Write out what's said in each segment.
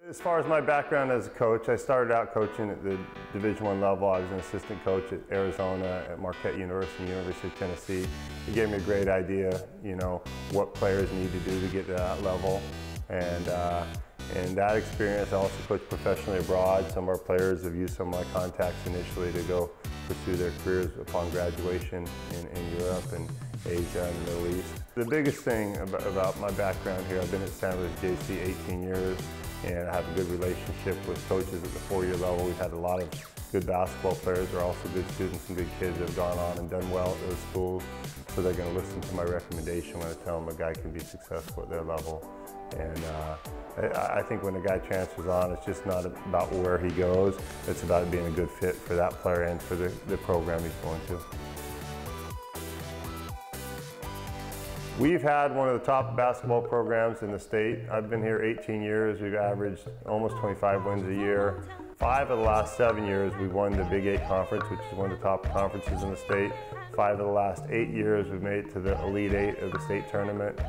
As far as my background as a coach, I started out coaching at the Division I level. I was an assistant coach at Arizona, at Marquette University, University of Tennessee. It gave me a great idea, what players need to do to get to that level. And that experience, I also coached professionally abroad. Some of our players have used some of my contacts initially to go pursue their careers upon graduation in Europe and Asia and the Middle East. The biggest thing about my background here, I've been at Santa Rosa JC 18 years, and I have a good relationship with coaches at the 4-year level. We've had a lot of good basketball players. They're also good students and good kids that have gone on and done well at those schools. So they're going to listen to my recommendation when I tell them a guy can be successful at their level. And I think when a guy transfers on, it's just not about where he goes. It's about being a good fit for that player and for the program he's going to. We've had one of the top basketball programs in the state. I've been here 18 years. We've averaged almost 25 wins a year. 5 of the last 7 years, we've won the Big 8 Conference, which is one of the top conferences in the state. 5 of the last 8 years, we've made it to the Elite 8 of the state tournament.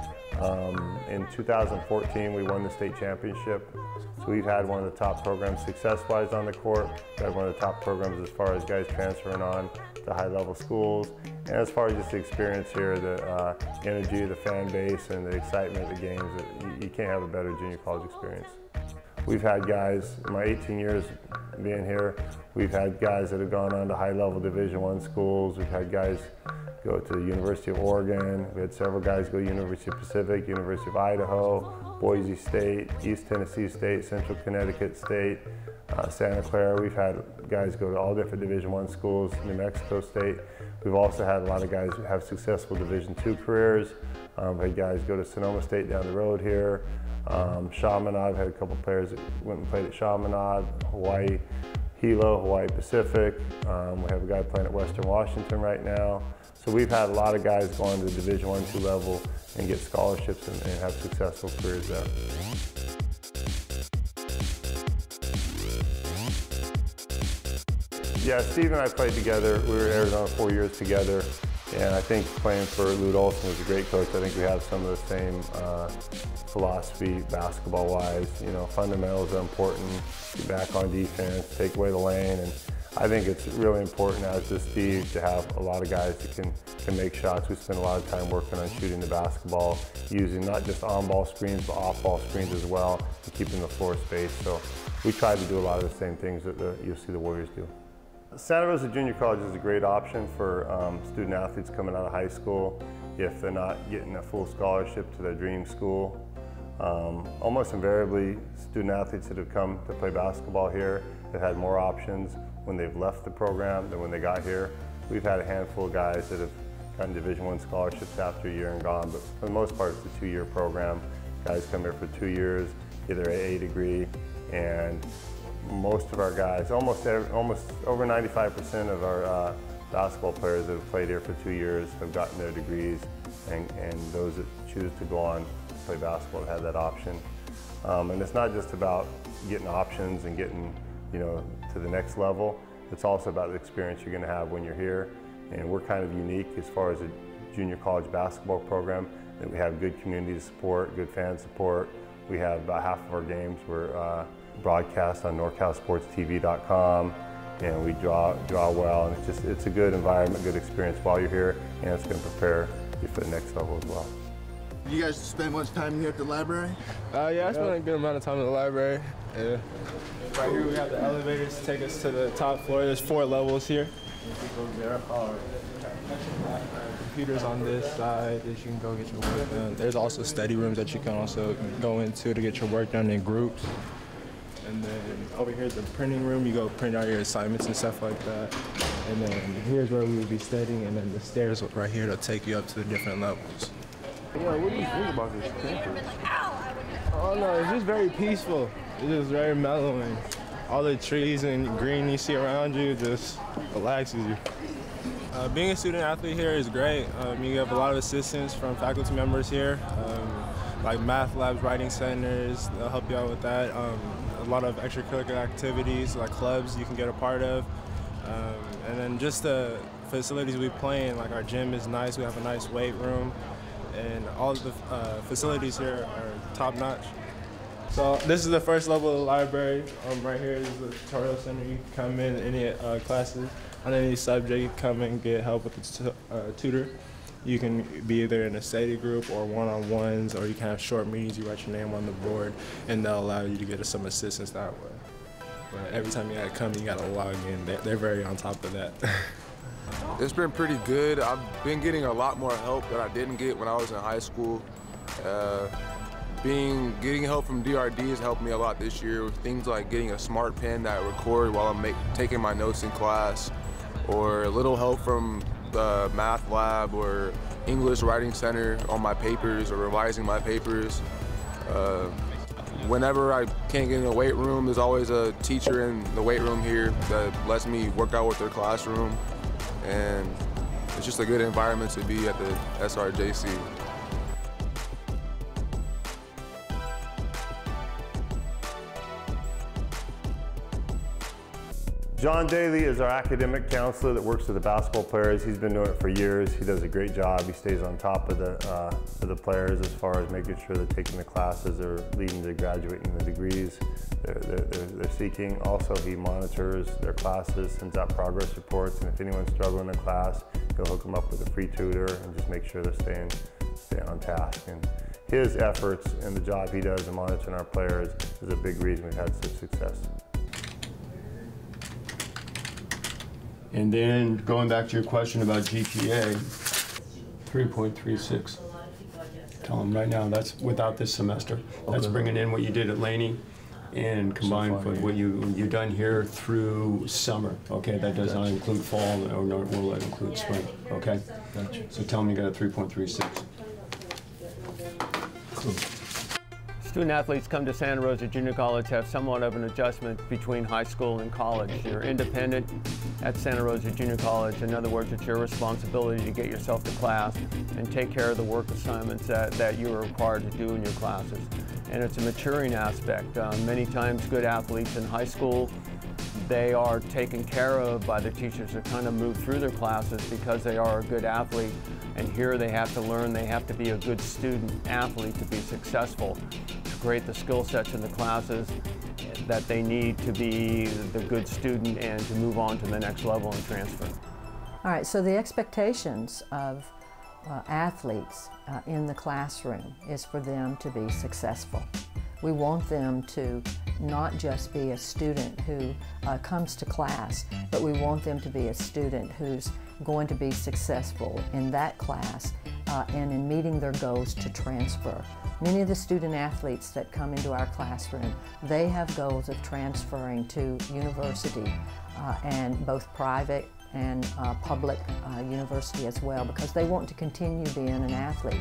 In 2014, we won the state championship. So we've had one of the top programs success-wise on the court. We've had one of the top programs as far as guys transferring on to high-level schools. And as far as just the experience here, the energy, the fan base, and the excitement of the games, you can't have a better junior college experience. We've had guys, in my 18 years being here, we've had guys that have gone on to high-level Division I schools. We've had guys go to the University of Oregon. We had several guys go to University of Pacific, University of Idaho, Boise State, East Tennessee State, Central Connecticut State, Santa Clara. We've had guys go to all different Division I schools, New Mexico State. We've also had a lot of guys who have successful Division II careers. We've had guys go to Sonoma State down the road here. Chaminade, I've had a couple players that went and played at Chaminade, Hawaii Hilo, Hawaii Pacific. We have a guy playing at Western Washington right now. So we've had a lot of guys go on to the Division I, II level and get scholarships and have successful careers there. Yeah, Steve and I played together. We were at Arizona 4 years together, and I think playing for Lute Olson was a great coach. I think we have some of the same philosophy basketball-wise. Fundamentals are important. Get back on defense, take away the lane, and I think it's really important, as does Steve, to have a lot of guys that can make shots. We spend a lot of time working on shooting the basketball, using not just on-ball screens, but off-ball screens as well, and keeping the floor spaced. So we try to do a lot of the same things that you'll see the Warriors do. Santa Rosa Junior College is a great option for student athletes coming out of high school if they're not getting a full scholarship to their dream school. Almost invariably, student athletes that have come to play basketball here have had more options when they've left the program than when they got here. We've had a handful of guys that have gotten Division I scholarships after a year and gone, but for the most part it's a 2-year program. Guys come here for 2 years, get their AA degree, and most of our guys, almost over 95% of our basketball players that have played here for 2 years have gotten their degrees, and those that choose to go on to play basketball have that option. And it's not just about getting options and getting to the next level. It's also about the experience you're going to have when you're here. And we're kind of unique as far as a junior college basketball program, that we have good community support, good fan support. We have about half of our games were broadcast on NorCalSportsTV.com, and we draw well, and it's a good environment, good experience while you're here, and it's going to prepare you for the next level as well. You guys spend much time here at the library? Yeah, I spend a good amount of time in the library. Yeah. Right here we have the elevators to take us to the top floor. There's 4 levels here. Computers on this side that you can go get your work done. There's also study rooms that you can also go into to get your work done in groups. And then over here is the printing room. You go print out your assignments and stuff like that. And then here's where we would be studying, and then the stairs right here to take you up to the different levels. Yeah, what do you think about this campus? Oh no, it's just very peaceful. It's just very mellow, and all the trees and green you see around you just relaxes you. Being a student athlete here is great. You have a lot of assistance from faculty members here, like math labs, writing centers. They'll help you out with that. A lot of extracurricular activities like clubs you can get a part of. And then just the facilities we play in, like our gym is nice. We have a nice weight room, and all of the facilities here are top notch. So this is the first level of the library. Right here is the tutorial center. You can come in any classes on any subject. You can come and get help with a tutor. You can be either in a study group or one-on-ones, or you can have short meetings. You write your name on the board, and they'll allow you to get some assistance that way. But every time you gotta come, you gotta log in. They're very on top of that. It's been pretty good. I've been getting a lot more help that I didn't get when I was in high school. Getting help from DRD has helped me a lot this year with things like getting a smart pen that I record while I'm taking my notes in class, or a little help from the math lab or English writing center on my papers or revising my papers. Whenever I can't get in the weight room, there's always a teacher in the weight room here that lets me work out with their classroom, and it's just a good environment to be at the SRJC. John Daly is our academic counselor that works with the basketball players. He's been doing it for years. He does a great job. He stays on top of the players as far as making sure they're taking the classes or leading to graduating the degrees they're seeking. Also, he monitors their classes, sends out progress reports, and if anyone's struggling in class, he'll hook them up with a free tutor and just make sure they're staying on task. And his efforts and the job he does in monitoring our players is a big reason we've had such success. And then going back to your question about GPA, 3.36. Tell them right now that's without this semester. That's bringing in what you did at Laney and combined with what you've done here through summer. Okay, that does not include fall, or nor will it include spring. Okay, gotcha. So tell them you got a 3.36. Cool. Student athletes come to Santa Rosa Junior College have somewhat of an adjustment between high school and college. You're independent at Santa Rosa Junior College. In other words, it's your responsibility to get yourself to class and take care of the work assignments that you are required to do in your classes. And it's a maturing aspect. Many times good athletes in high school, they are taken care of by their teachers to kind of move through their classes because they are a good athlete. And here they have to learn, they have to be a good student athlete to be successful, to create the skill sets in the classes that they need to be the good student and to move on to the next level and transfer. All right, so the expectations of athletes in the classroom is for them to be successful. We want them to not just be a student who comes to class, but we want them to be a student who's going to be successful in that class and in meeting their goals to transfer. Many of the student athletes that come into our classroom, they have goals of transferring to university and both private and public university as well, because they want to continue being an athlete.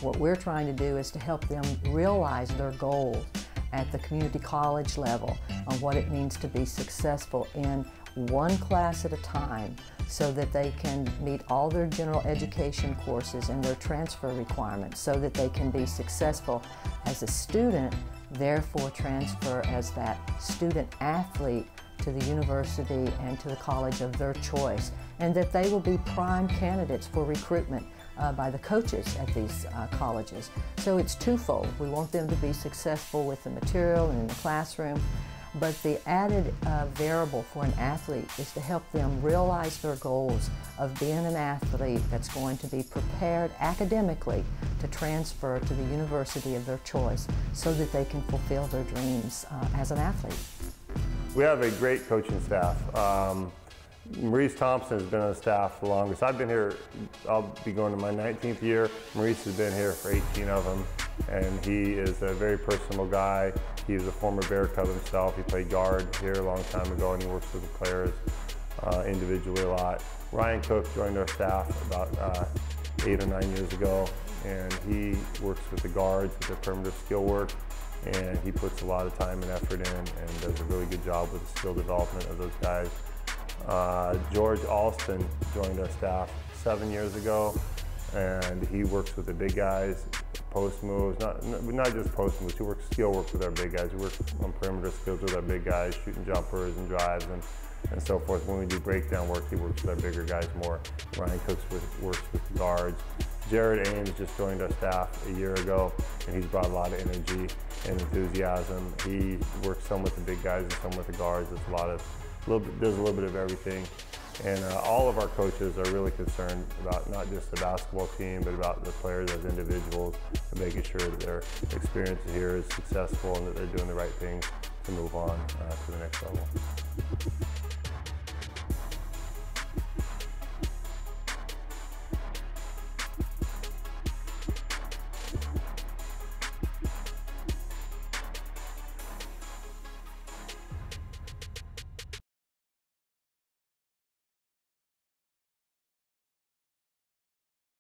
What we're trying to do is to help them realize their goals at the community college level on what it means to be successful in one class at a time, so that they can meet all their general education courses and their transfer requirements, so that they can be successful as a student, therefore transfer as that student athlete to the university and to the college of their choice, and that they will be prime candidates for recruitment by the coaches at these colleges. So it's twofold. We want them to be successful with the material and in the classroom, but the added variable for an athlete is to help them realize their goals of being an athlete that's going to be prepared academically to transfer to the university of their choice so that they can fulfill their dreams as an athlete. We have a great coaching staff. Maurice Thompson has been on the staff the longest. I've been here, I'll be going to my 19th year. Maurice has been here for 18 of them, and he is a very personable guy. He was a former Bear Cub himself. He played guard here a long time ago, and he works with the players individually a lot. Ryan Cook joined our staff about 8 or 9 years ago, and he works with the guards with their perimeter skill work, and he puts a lot of time and effort in and does a really good job with the skill development of those guys. George Alston joined our staff 7 years ago, and he works with the big guys, post moves, not just post moves, he works skill work with our big guys. We work on perimeter skills with our big guys, shooting jumpers and drives and so forth. When we do breakdown work, he works with our bigger guys more. Ryan Cooks works with the guards. Jared Ames just joined our staff a year ago, and he's brought a lot of energy and enthusiasm. He works some with the big guys and some with the guards. It's does a little bit of everything. And all of our coaches are really concerned about not just the basketball team, but about the players as individuals and making sure that their experience here is successful and that they're doing the right things to move on to the next level.